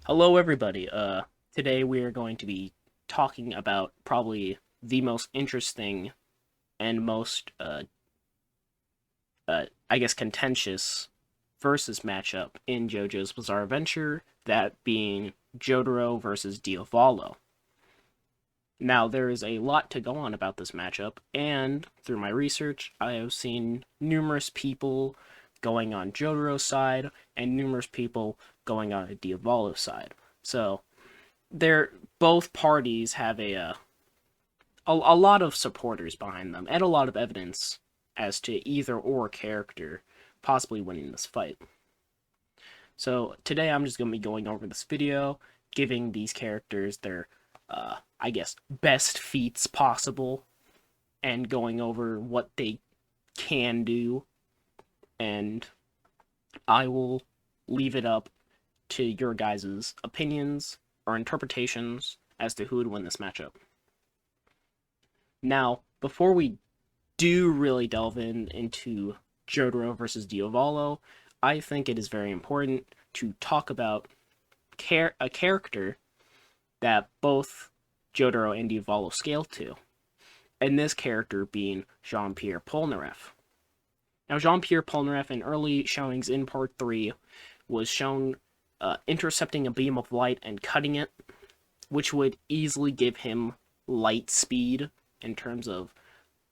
Hello, everybody. Today we are going to be talking about probably the most interesting and most, I guess, contentious versus matchup in JoJo's Bizarre Adventure, that being Jotaro versus Diavolo. Now, there is a lot to go on about this matchup, and through my research, I have seen numerous people going on Jotaro's side and numerous people going on Diavolo's side. So, they're both parties have a lot of supporters behind them and a lot of evidence as to either or character possibly winning this fight. So today I'm just going to be going over this video, giving these characters their, I guess, best feats possible, and going over what they can do, and I will leave it up to your guys' opinions or interpretations as to who would win this matchup. Now, before we do really delve into Jotaro versus Diavolo, I think it is very important to talk about a character that both Jotaro and Diavolo scale to, and this character being Jean-Pierre Polnareff. Now, Jean-Pierre Polnareff in early showings in Part 3 was shown intercepting a beam of light and cutting it, which would easily give him light speed in terms of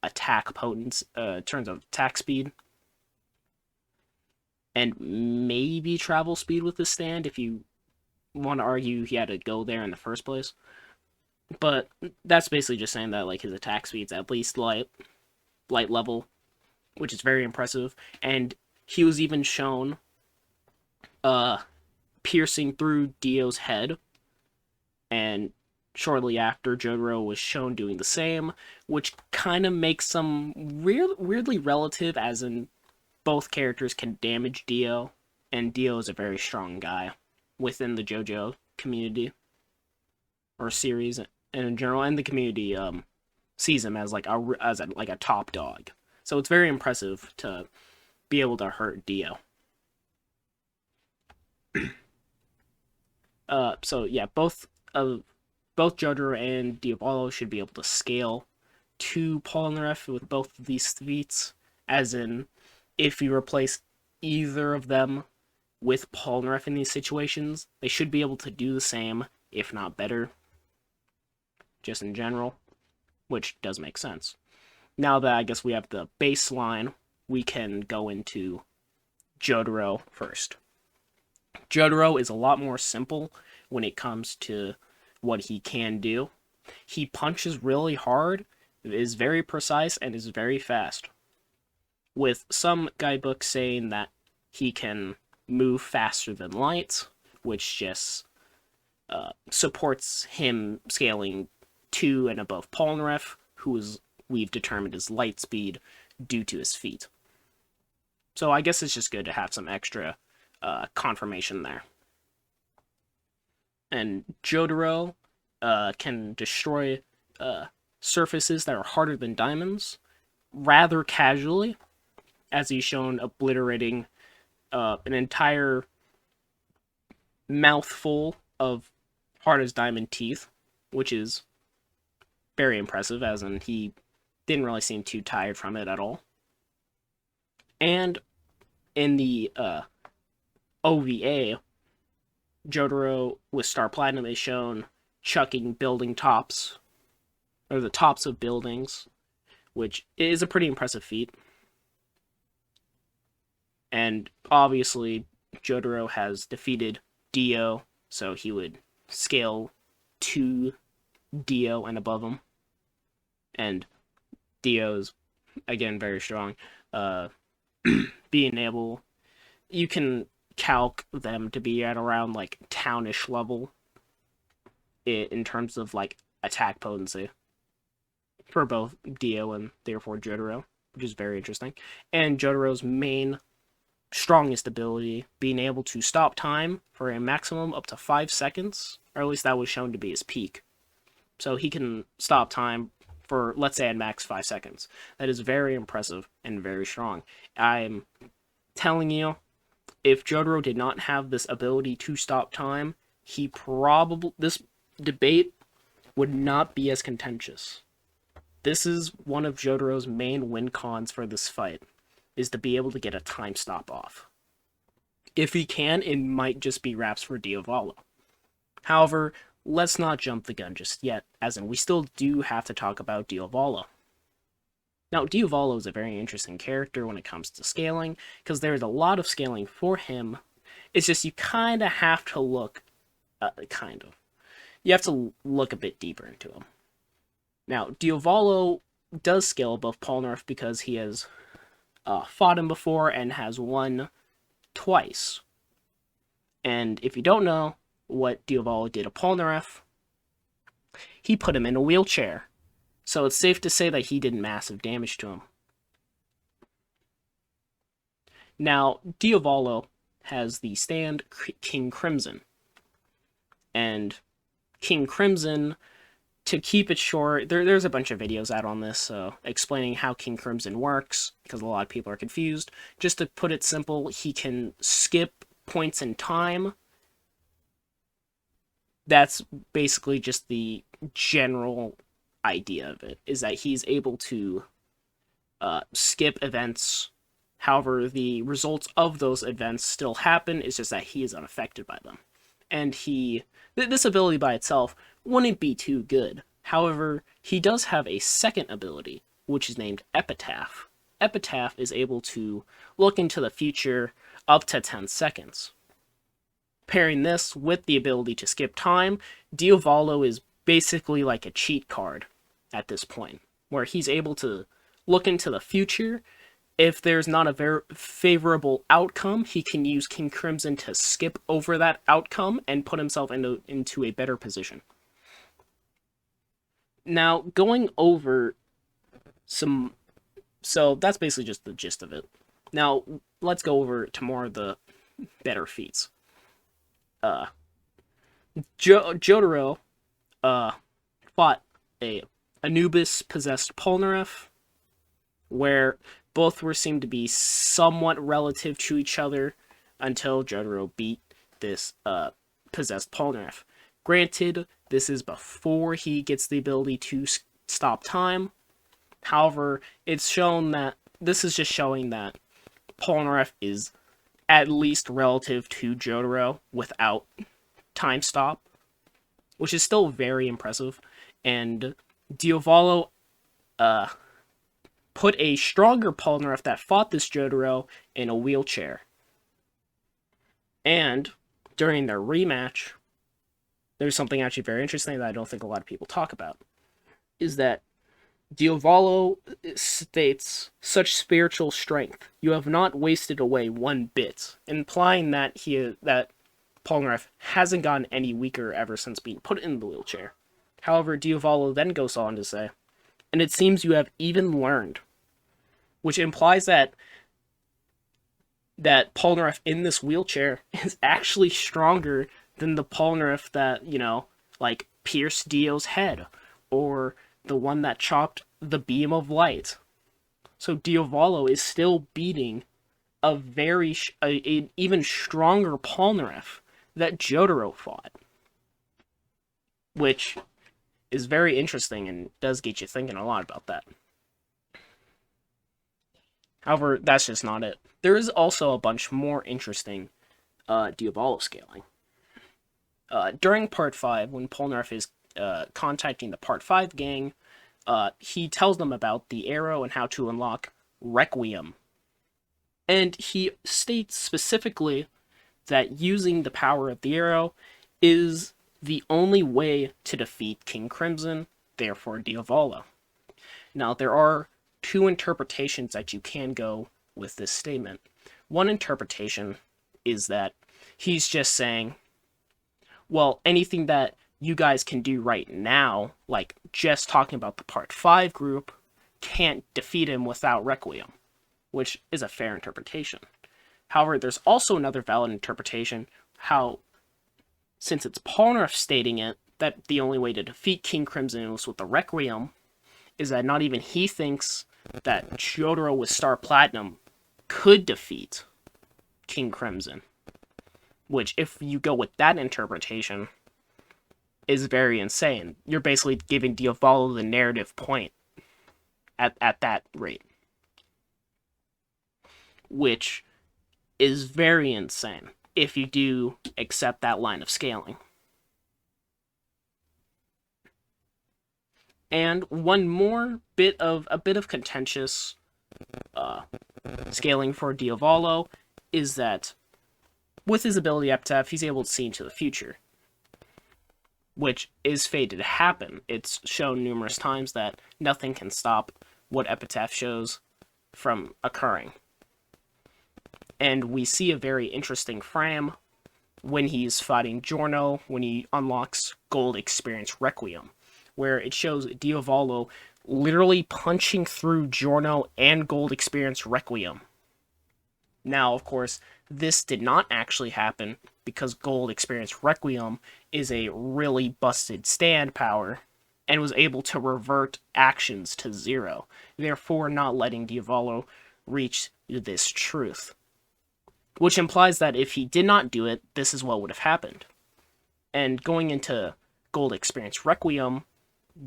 attack potency, terms of attack speed, and maybe travel speed with the stand if you want to argue he had to go there in the first place. But that's basically just saying that like his attack speed's at least light level, which is very impressive. And he was even shown piercing through Dio's head, and shortly after, Jotaro was shown doing the same, which kind of makes some weirdly relative, as in both characters can damage Dio, and Dio is a very strong guy within the JoJo community or series, and in general, and the community sees him as like a top dog. So it's very impressive to be able to hurt Dio. So yeah, both Jotaro and Diavolo should be able to scale to Polnareff with both of these feats, as in, if you replace either of them with Polnareff in these situations, they should be able to do the same, if not better, just in general, which does make sense. Now that I guess we have the baseline, we can go into Jotaro first. Jotaro is a lot more simple when it comes to what he can do. He punches really hard, is very precise, and is very fast. With some guidebooks saying that he can move faster than light, which just supports him scaling to and above Polnareff, who is we've determined is light speed due to his feet. So I guess it's just good to have some extra confirmation there. And Jotaro can destroy surfaces that are harder than diamonds rather casually, as he's shown obliterating an entire mouthful of hard as diamond teeth, which is very impressive, as in he didn't really seem too tired from it at all. And in the OVA, Jotaro with Star Platinum is shown chucking building tops, or the tops of buildings, which is a pretty impressive feat. And obviously, Jotaro has defeated Dio, so he would scale to Dio and above him. And Dio's, again, very strong. Being able, you can calc them to be at around like townish level in terms of like attack potency for both Dio and therefore Jotaro, which is very interesting. And Jotaro's main strongest ability, being able to stop time for a maximum up to 5 seconds, or at least that was shown to be his peak. So he can stop time for, let's say, at max 5 seconds. That is very impressive and very strong. I'm telling you, if Jotaro did not have this ability to stop time, this debate would not be as contentious. This is one of Jotaro's main win cons for this fight, is to be able to get a time stop off. If he can, it might just be wraps for Diavolo. However, let's not jump the gun just yet, as in we still do have to talk about Diavolo. Now, Diavolo is a very interesting character when it comes to scaling, because there's a lot of scaling for him. It's just you kind of have to look, you have to look a bit deeper into him. Now, Diavolo does scale above Polnareff because he has fought him before and has won twice. And if you don't know what Diavolo did to Polnareff, he put him in a wheelchair. So it's safe to say that he did massive damage to him. Now, Diavolo has the stand King Crimson. And King Crimson, to keep it short, there's a bunch of videos out on this explaining how King Crimson works, because a lot of people are confused. Just to put it simple, he can skip points in time. That's basically just the general idea of it, is that he's able to skip events. However, the results of those events still happen, it's just that he is unaffected by them. And this ability by itself wouldn't be too good. However, he does have a second ability, which is named Epitaph. Epitaph is able to look into the future up to 10 seconds. Pairing this with the ability to skip time, Diavolo is basically like a cheat card at this point, where he's able to look into the future. If there's not a very favorable outcome, he can use King Crimson to skip over that outcome and put himself into a better position. Now, going over some... So, that's basically just the gist of it. Now, let's go over to more of the better feats. Jotaro fought a Anubis-possessed Polnareff, where both were seemed to be somewhat relative to each other until Jotaro beat this possessed Polnareff. Granted, this is before he gets the ability to stop time. However, it's shown that this is just showing that Polnareff is at least relative to Jotaro without time stop, which is still very impressive. And Diavolo put a stronger Polnareff that fought this Jotaro in a wheelchair. And during their rematch, there's something actually very interesting that I don't think a lot of people talk about, is that Diavolo states, "Such spiritual strength, you have not wasted away one bit," implying that that Polnareff hasn't gotten any weaker ever since being put in the wheelchair. However, Diavolo then goes on to say, "And it seems you have even learned," which implies that Polnareff in this wheelchair is actually stronger than the Polnareff that, like, pierced Dio's head, or the one that chopped the beam of light. So Diavolo is still beating an even stronger Polnareff that Jotaro fought, which is very interesting and does get you thinking a lot about that. However, that's just not it. There is also a bunch more interesting Diavolo scaling. During Part 5, when Polnareff is contacting the Part 5 gang, he tells them about the arrow and how to unlock Requiem. And he states specifically that using the power of the arrow is the only way to defeat King Crimson, therefore Diavolo. Now, there are two interpretations that you can go with this statement. One interpretation is that he's just saying, well, anything that you guys can do right now, like just talking about the Part 5 group, can't defeat him without Requiem, which is a fair interpretation. However, there's also another valid interpretation, how, since it's Polnareff stating it, that the only way to defeat King Crimson was with the Requiem, is that not even he thinks that Jotaro with Star Platinum could defeat King Crimson. which, if you go with that interpretation, is very insane. You're basically giving Diavolo the narrative point at that rate, which is very insane if you do accept that line of scaling. And one more bit of contentious scaling for Diavolo is that with his ability Epitaph, he's able to see into the future, which is fated to happen. It's shown numerous times that nothing can stop what Epitaph shows from occurring. And we see a very interesting frame when he's fighting Giorno, when he unlocks Gold Experience Requiem, where it shows Diavolo literally punching through Giorno and Gold Experience Requiem. Now, of course, this did not actually happen because Gold Experience Requiem is a really busted stand power and was able to revert actions to 0, therefore not letting Diavolo reach this truth. Which implies that if he did not do it, this is what would have happened. And going into Gold Experience Requiem,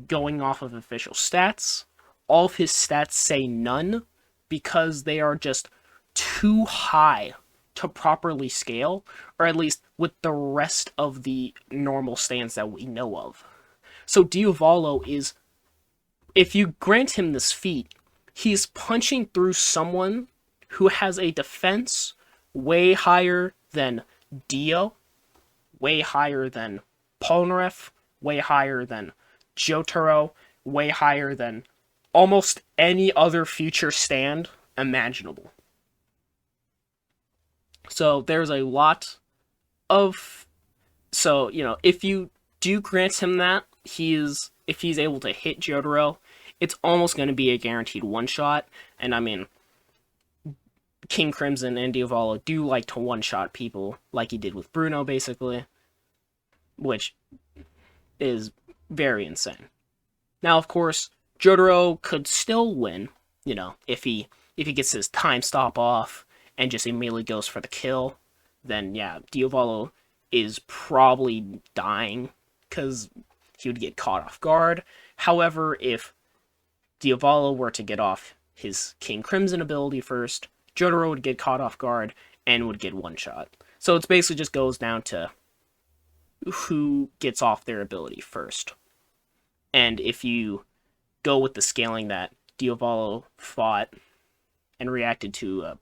going off of official stats, all of his stats say none because they are just too high to properly scale, or at least with the rest of the normal stands that we know of. So Diavolo is, if you grant him this feat, he's punching through someone who has a defense way higher than Dio, way higher than Polnareff, way higher than Jotaro, way higher than almost any other future stand imaginable. So there's a lot of... So, if you do grant him that, if he's able to hit Jotaro, it's almost going to be a guaranteed one-shot. And I mean, King Crimson and Diavolo do like to one-shot people, like he did with Bruno, basically, which is very insane. Now, of course, Jotaro could still win, if he gets his time stop off and just immediately goes for the kill, then yeah, Diavolo is probably dying because he would get caught off guard. However, if Diavolo were to get off his King Crimson ability first, Jotaro would get caught off guard and would get one shot. So it basically just goes down to who gets off their ability first. And if you go with the scaling that Diavolo fought and reacted to a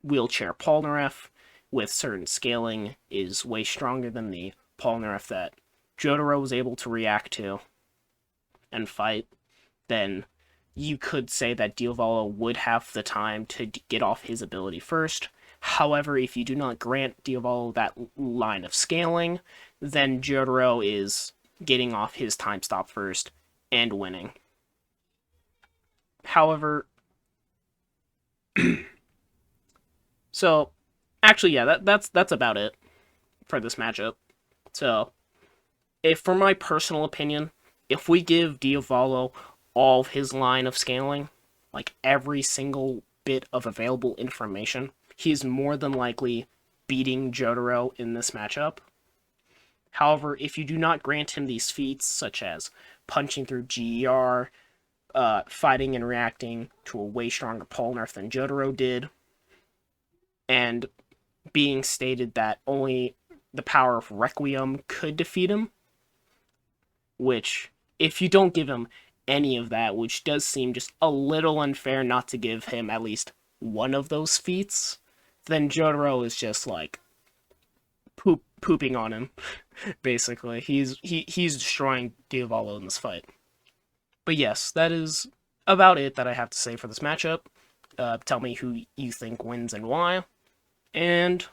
wheelchair Polnareff with certain scaling is way stronger than the Polnareff that Jotaro was able to react to and fight, then you could say that Diavolo would have the time to get off his ability first. However, if you do not grant Diavolo that line of scaling, then Jotaro is getting off his time stop first and winning. However, so actually, yeah, that's about it for this matchup. So, for my personal opinion, if we give Diavolo all of his line of scaling, like every single bit of available information, he's more than likely beating Jotaro in this matchup. However, if you do not grant him these feats, such as punching through GER, fighting and reacting to a way stronger Polnareff than Jotaro did, and being stated that only the power of Requiem could defeat him, which, if you don't give him any of that, which does seem just a little unfair not to give him at least one of those feats, then Jotaro is just like pooping on him. Basically, he's destroying Diavolo in this fight. But yes, that is about it that I have to say for this matchup. Tell me who you think wins and why, and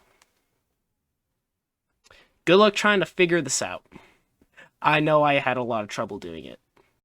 good luck trying to figure this out. I know I had a lot of trouble doing it.